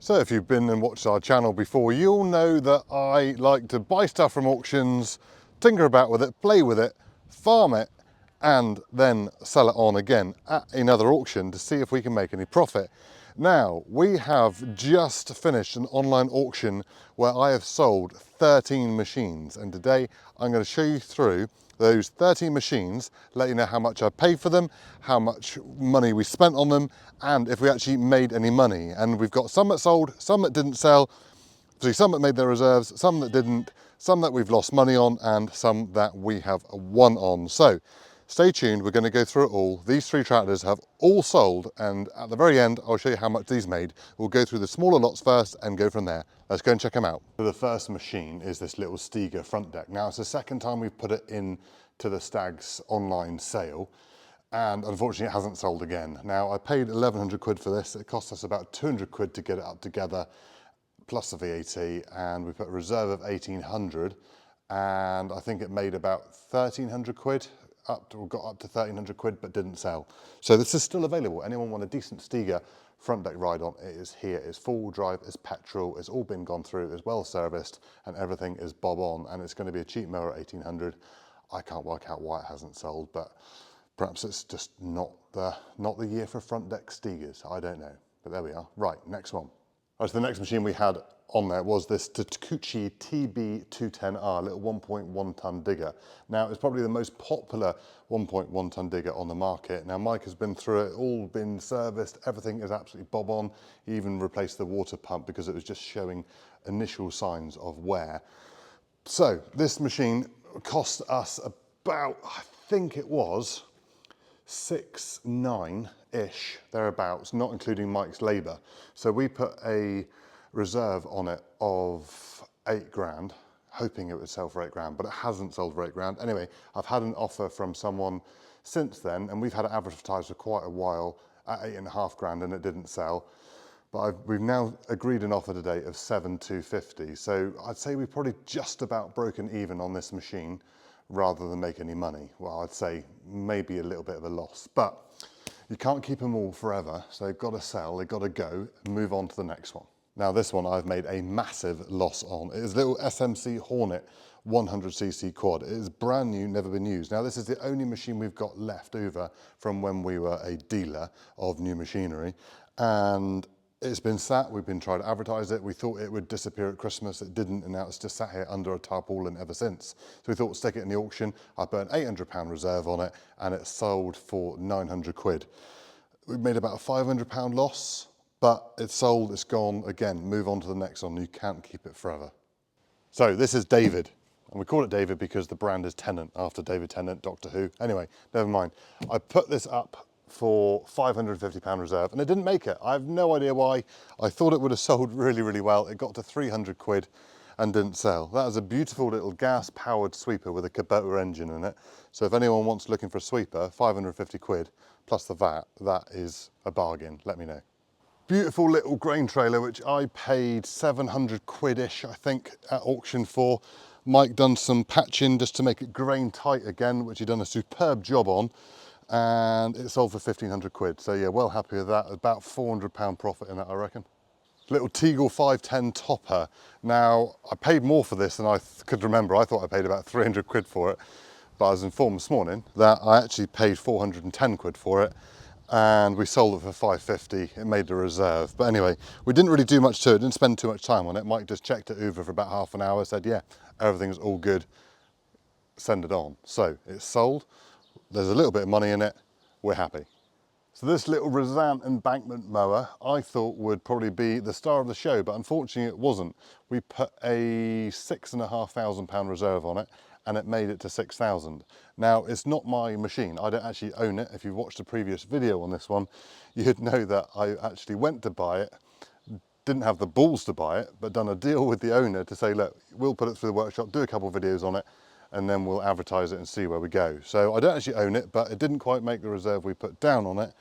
So if you've been and watched our channel before, you'll know that I like to buy stuff from auctions, tinker about with it, play with it, farm it, and then sell it on again at another auction to see if we can make any profit. Now, we have just finished an online auction where I have sold 13 machines, and today I'm going to show you through those 13 machines, let you know how much I paid for them, how much money we spent on them, and if we actually made any money. And we've got some that sold, some that didn't sell, so some that made their reserves, some that didn't, some that we've lost money on, and some that we have won on. So stay tuned, we're going to go through it all. These three tractors have all sold, and at the very end I'll show you how much these made. We'll go through the smaller lots first and go from there. Let's go and check them out. So the first machine is this little Stiga front deck. Now it's the second time we've put it in to the Stag's online sale, and unfortunately it hasn't sold again. Now I paid 1,100 quid for this. It cost us about 200 quid to get it up together, plus the VAT, and we put a reserve of 1,800, and I think it made about 1,300 quid, got up to 1,300 quid, but didn't sell. So this is still available. Anyone want a decent Stiga front deck ride on, it is here. It's full drive, it's petrol, it's all been gone through, it's well serviced, and everything is bob on, and it's going to be a cheap mower at 1,800. I can't work out why it hasn't sold, but perhaps it's just not the year for front deck Stigas. I don't know, but there we are. Right, next one. Right, so the next machine we had on there was this Takeuchi TB210R, little 1.1 ton digger. Now it's probably the most popular 1.1 ton digger on the market. Now Mike has been through it, all been serviced, everything is absolutely bob on. He even replaced the water pump because it was just showing initial signs of wear. So this machine cost us about, I think it was 6,900-ish, thereabouts, not including Mike's labour. So we put a reserve on it of 8 grand, hoping it would sell for 8 grand, but it hasn't sold for 8 grand. Anyway, I've had an offer from someone since then, and we've had it advertised for quite a while at 8.5 grand, and it didn't sell. But we've now agreed an offer today of 7,250. So I'd say we've probably just about broken even on this machine rather than make any money. Well, I'd say maybe a little bit of a loss, but you can't keep them all forever. So they've got to sell, they've got to go and move on to the next one. Now this one I've made a massive loss on. It is a little SMC Hornet 100cc quad. It is brand new, never been used. Now this is the only machine we've got left over from when we were a dealer of new machinery. And it's been sat, we've been trying to advertise it. We thought it would disappear at Christmas, it didn't, and now it's just sat here under a tarpaulin ever since. So we thought, stick it in the auction. I put an £800 reserve on it, and it sold for 900 quid. We made about a £500 loss, but it's sold, it's gone. Again, move on to the next one. You can't keep it forever. So this is David. And we call it David because the brand is Tennant, after David Tennant, Doctor Who. Anyway, never mind. I put this up for £550 reserve, and it didn't make it. I have no idea why. I thought it would have sold really, really well. It got to 300 quid and didn't sell. That is a beautiful little gas-powered sweeper with a Kubota engine in it. So if anyone wants looking for a sweeper, 550 quid plus the VAT, that is a bargain. Let me know. Beautiful little grain trailer, which I paid 700 quid-ish, I think, at auction for. Mike done some patching just to make it grain tight again, which he done a superb job on. And it sold for 1,500 quid. So yeah, well happy with that. About £400 profit in that, I reckon. Little Teagle 510 topper. Now, I paid more for this than I could remember. I thought I paid about 300 quid for it. But I was informed this morning that I actually paid 410 quid for it. And we sold it for 550. It made the reserve. But anyway, we didn't really do much to it. Didn't spend too much time on it. Mike just checked it over for about half an hour. Said, yeah, everything's all good. Send it on. So it's sold. There's a little bit of money in it, we're happy. So this little Razan Embankment mower, I thought would probably be the star of the show, but unfortunately it wasn't. We put a £6,500 reserve on it, and it made it to 6,000. Now, it's not my machine, I don't actually own it. If you've watched a previous video on this one, you'd know that I actually went to buy it, didn't have the balls to buy it, but done a deal with the owner to say, look, we'll put it through the workshop, do a couple of videos on it, and then we'll advertise it and see where we go. So I don't actually own it, but it didn't quite make the reserve we put down on it.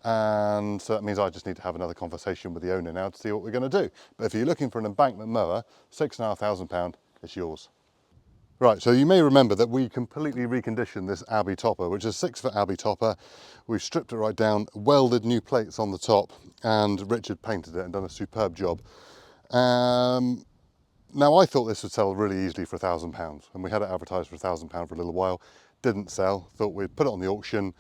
And so that means I just need to have another conversation with the owner now to see what we're going to do. But if you're looking for an embankment mower, £6,500, it's yours. Right, so you may remember that we completely reconditioned this Abbey topper, which is a 6-foot Abbey topper. We stripped it right down, welded new plates on the top, and Richard painted it and done a superb job. Now I thought this would sell really easily for £1,000, and we had it advertised for £1,000 for a little while. Didn't sell. Thought we'd put it on the auction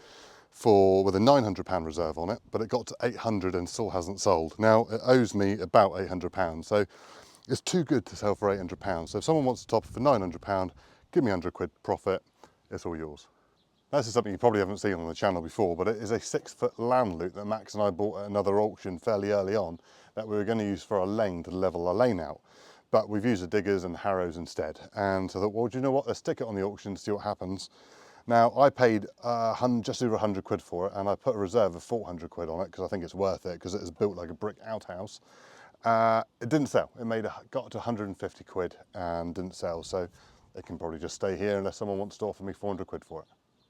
with a £900 reserve on it, but it got to 800 and still hasn't sold. Now it owes me about £800, so it's too good to sell for £800. So if someone wants to top it for £900, give me £100 profit. It's all yours. This is something you probably haven't seen on the channel before, but it is a 6-foot land loop that Max and I bought at another auction fairly early on that we were going to use for our lane to level our lane out. But we've used the diggers and harrows instead. And so I thought, well, do you know what? Let's stick it on the auction to see what happens. Now, I paid just over £100 for it, and I put a reserve of £400 on it because I think it's worth it, because it is built like a brick outhouse. It didn't sell. Got to £150 and didn't sell. So it can probably just stay here unless someone wants to offer me £400 for it.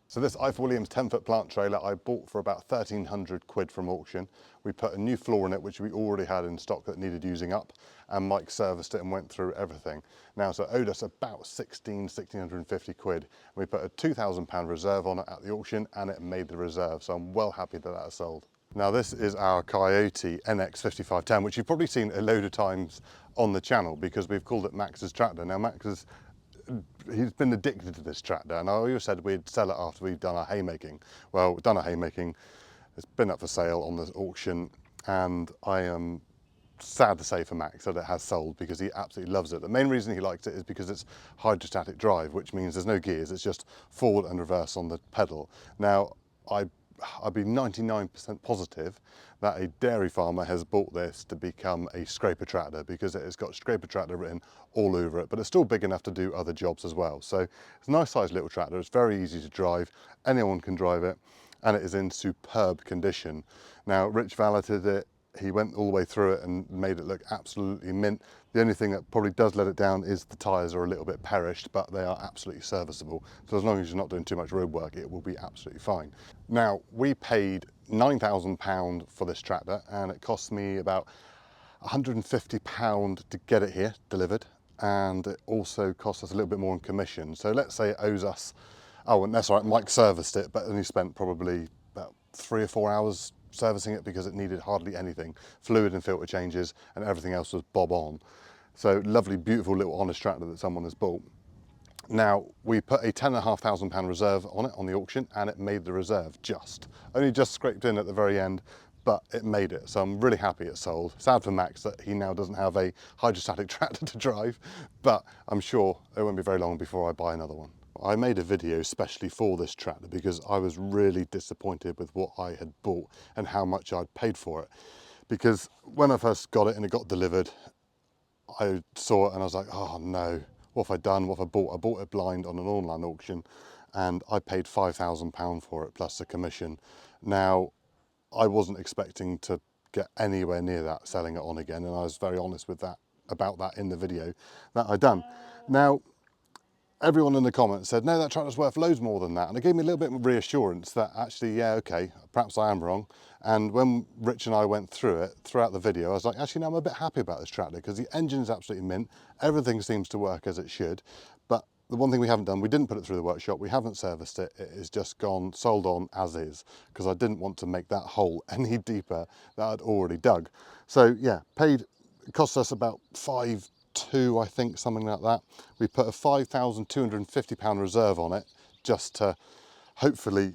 So this Ife Williams 10-foot plant trailer I bought for about £1,300 from auction. We put a new floor in it, which we already had in stock that needed using up, and Mike serviced it and went through everything. Now, so it owed us about £1,650. We put a £2,000 reserve on it at the auction, and it made the reserve, so I'm well happy that that sold. Now this is our Kiot NX5510, which you've probably seen a load of times on the channel because we've called it Max's tractor. Now he's been addicted to this tractor, and I always said we'd sell it after we'd done our haymaking. Well, we've done our haymaking, it's been up for sale on the auction, and I am sad to say for Max that it has sold because he absolutely loves it. The main reason he likes it is because it's hydrostatic drive, which means there's no gears, it's just forward and reverse on the pedal. Now, I'd be 99% positive that a dairy farmer has bought this to become a scraper tractor because it has got scraper tractor written all over it, but it's still big enough to do other jobs as well. So it's a nice sized little tractor, it's very easy to drive, anyone can drive it, and it is in superb condition. Now, Rich valeted it, he went all the way through it and made it look absolutely mint. The only thing that probably does let it down is the tyres are a little bit perished, but they are absolutely serviceable. So as long as you're not doing too much road work, it will be absolutely fine. Now, we paid £9,000 for this tractor, and it cost me about £150 to get it here delivered, and it also cost us a little bit more in commission. So let's say it owes us, oh, and that's all right, Mike serviced it, but only spent probably about 3 or 4 hours servicing it because it needed hardly anything. Fluid and filter changes, and everything else was bob on. So lovely, beautiful little honest tractor that someone has bought. Now, we put a £10,500 reserve on it on the auction, and it made the reserve only just scraped in at the very end, but it made it. So I'm really happy it sold. Sad for Max that he now doesn't have a hydrostatic tractor to drive, but I'm sure it won't be very long before I buy another one. I made a video especially for this tractor because I was really disappointed with what I had bought and how much I'd paid for it. Because when I first got it and it got delivered, I saw it and I was like, oh no, what have I done? What have I bought? I bought it blind on an online auction, and I paid £5,000 for it plus the commission. Now, I wasn't expecting to get anywhere near that selling it on again, and I was very honest with that about that in the video that I done. Now, everyone in the comments said, no, that tractor's worth loads more than that. And it gave me a little bit of reassurance that actually, yeah, okay, perhaps I am wrong. And when Rich and I went through it, throughout the video, I was like, actually, no, I'm a bit happy about this tractor because the engine is absolutely mint. Everything seems to work as it should. But the one thing we haven't done, we didn't put it through the workshop. We haven't serviced it. It is just gone, sold on as is, because I didn't want to make that hole any deeper that I'd already dug. So yeah, it cost us about £5,200, I think, something like that. We put a £5,250 reserve on it just to hopefully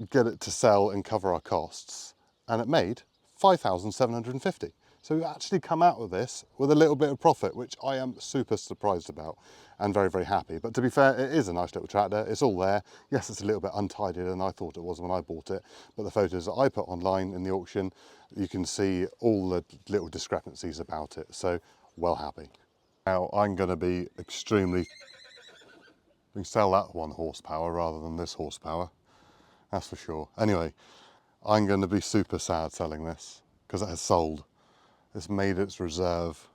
get it to sell and cover our costs, and it made £5,750. So we've actually come out of this with a little bit of profit, which I am super surprised about and very, very happy. But to be fair, it is a nice little tractor. It's all there. Yes, it's a little bit untidy than I thought it was when I bought it, but the photos that I put online in the auction, you can see all the little discrepancies about it. So well happy. Now I'm going to be we can sell that 1 horsepower rather than this horsepower, that's for sure. Anyway, I'm going to be super sad selling this because it has sold. It's made its reserve.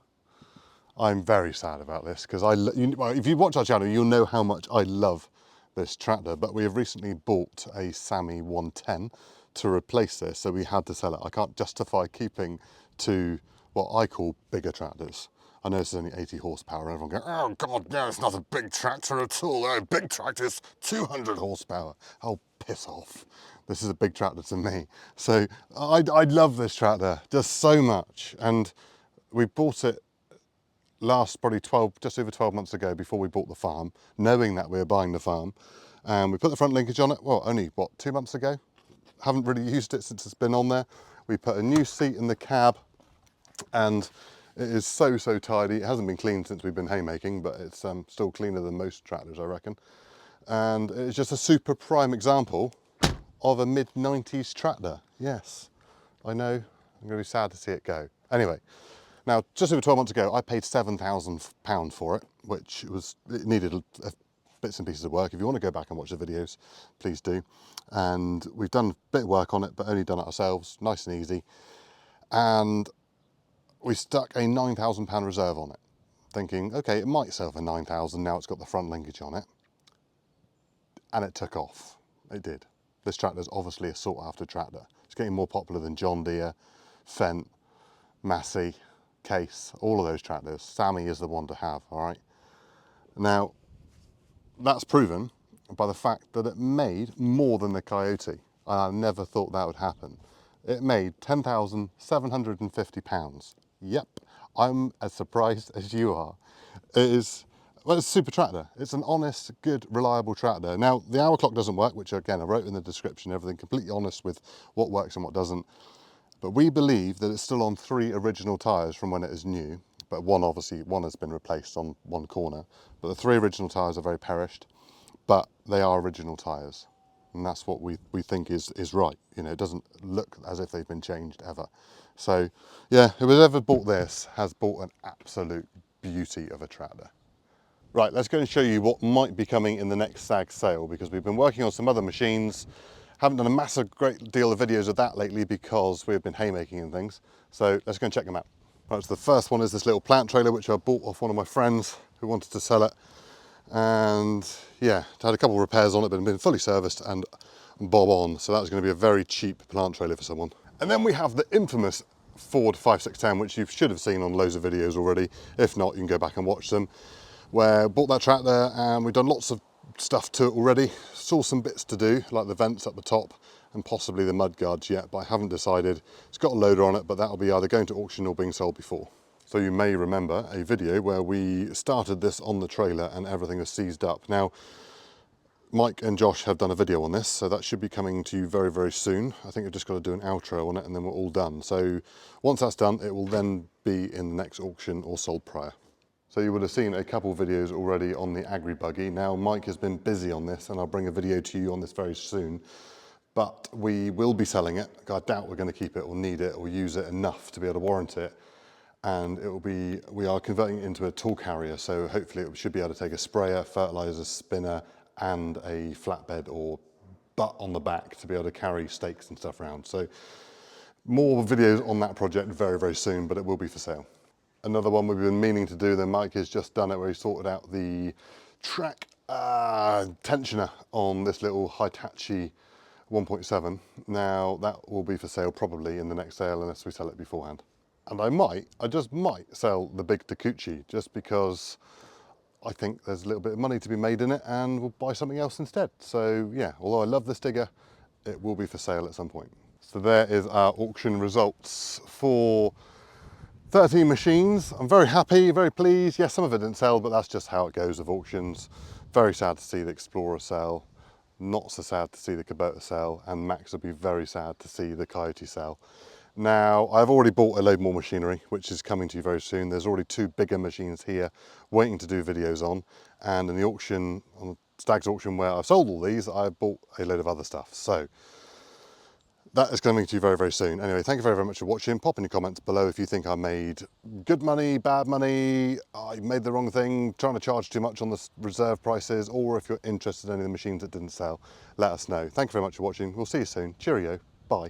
I'm very sad about this because well, if you watch our channel, you'll know how much I love this tractor, but we have recently bought a Sammy 110 to replace this, so we had to sell it. I can't justify keeping 2 what I call bigger tractors. I know this is only 80 horsepower, and everyone going, oh God, no, it's not a big tractor at all. Oh, big tractor's 200 horsepower. Oh, piss off. This is a big tractor to me. So I love this tractor just so much. And we bought it probably just over 12 months ago before we bought the farm, knowing that we were buying the farm. And we put the front linkage on it, well, only, what, 2 months ago? Haven't really used it since it's been on there. We put a new seat in the cab, and it is so tidy. It hasn't been cleaned since we've been haymaking, but it's still cleaner than most tractors, I reckon. And it's just a super prime example of a mid-90s tractor. Yes, I know, I'm going to be sad to see it go. Anyway, now just over 12 months ago, I paid £7,000 for it, which it needed bits and pieces of work. If you want to go back and watch the videos, please do. And we've done a bit of work on it, but only done it ourselves, nice and easy. And we stuck a £9,000 reserve on it, thinking, okay, it might sell for 9,000 now it's got the front linkage on it. And it took off. It did. This tractor is obviously a sought after tractor. It's getting more popular than John Deere, Fendt, Massey, Case, all of those tractors. Sammy is the one to have, all right? Now, that's proven by the fact that it made more than the Kiot. I never thought that would happen. It made £10,750. Yep, I'm as surprised as you are. Well, it's a super tractor. It's an honest, good, reliable tractor. Now, the hour clock doesn't work, which again, I wrote in the description, everything completely honest with what works and what doesn't. But we believe that it's still on 3 original tyres from when it is new. But one has been replaced on one corner. But the 3 original tyres are very perished, but they are original tyres. And that's what we think is right. You know, it doesn't look as if they've been changed ever. So yeah, whoever bought this has bought an absolute beauty of a tractor. Right, let's go and show you what might be coming in the next SAG sale, because we've been working on some other machines. Haven't done a great deal of videos of that lately because we've been haymaking and things. So let's go and check them out. Right, so the first one is this little plant trailer, which I bought off one of my friends who wanted to sell it. And yeah, it had a couple of repairs on it, but been fully serviced and bob on. So that was going to be a very cheap plant trailer for someone. And then we have the infamous Ford 5610, which you should have seen on loads of videos already. If not, you can go back and watch them. Where bought that tractor and we've done lots of stuff to it already. Still some bits to do, like the vents up the top and possibly the mud guards yet, but I haven't decided. It's got a loader on it, but that'll be either going to auction or being sold before. So you may remember a video where we started this on the trailer and everything was seized up. Now, Mike and Josh have done a video on this, so that should be coming to you very soon. I think we've just got to do an outro on it and then we're all done. So once that's done, it will then be in the next auction or sold prior. So you would have seen a couple of videos already on the Agri Buggy. Now Mike has been busy on this and I'll bring a video to you on this very soon. But we will be selling it. I doubt we're going to keep it or need it or use it enough to be able to warrant it. And we are converting it into a tool carrier. So hopefully it should be able to take a sprayer, fertilizer, spinner and a flatbed or butt on the back to be able to carry stakes and stuff around. So more videos on that project very soon, but it will be for sale. Another one we've been meaning to do, then Mike has just done it, where he sorted out the track tensioner on this little Hitachi 1.7. Now that will be for sale probably in the next sale unless we sell it beforehand. And I just might sell the big Takuchi just because I think there's a little bit of money to be made in it and we'll buy something else instead. So yeah, although I love this digger, it will be for sale at some point. So there is our auction results for 13 machines. I'm very happy, very pleased. Yes, some of it didn't sell, but that's just how it goes with auctions. Very sad to see the Explorer sell. Not so sad to see the Kubota sell. And Max will be very sad to see the Kiot sell. Now, I've already bought a load more machinery, which is coming to you very soon. There's already 2 bigger machines here waiting to do videos on. And in the auction, on the Stag's auction where I've sold all these, I bought a load of other stuff. So that is coming to you very soon. Anyway, thank you very much for watching. Pop in your comments below if you think I made good money, bad money, I made the wrong thing, trying to charge too much on the reserve prices, or if you're interested in any of the machines that didn't sell, let us know. Thank you very much for watching. We'll see you soon. Cheerio. Bye.